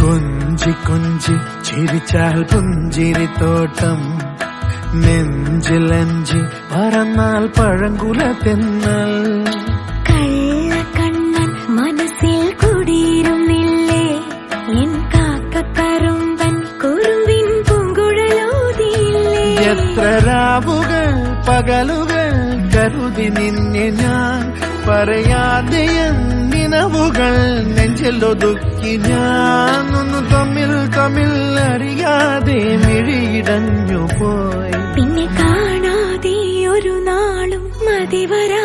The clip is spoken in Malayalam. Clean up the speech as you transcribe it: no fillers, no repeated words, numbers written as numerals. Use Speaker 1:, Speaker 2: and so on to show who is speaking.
Speaker 1: കൊഞ്ചി കൊഞ്ചി ചിരിച്ചാൽ പുഞ്ചിരിത്തോട്ടം, നെഞ്ചിലഞ്ചി പറന്നാൽ പഴങ്കുല തെന്നൽ.
Speaker 2: കള്ളക്കണ്ണൻ മനസ്സിൽ കുടിയിരുന്നില്ലേ, എൻ കാക്കക്കറുമ്പൻ കുറുമ്പിൻ പൂങ്കുഴലോതിയില്ലേ.
Speaker 1: എത്ര രാവുകൾ പകലുകൾ കരുതി നിന്നെ ഞാൻ, പറയാതെ നിനവുകൾ നെഞ്ചിലൊതുക്കി ഞാൻ. ഒന്ന് തമ്മിൽ തമ്മിൽ അറിയാതെ മിഴിയിടഞ്ഞു പോയി,
Speaker 2: പിന്നെ കാണാതെ ഒരു നാളും മതിവരാ.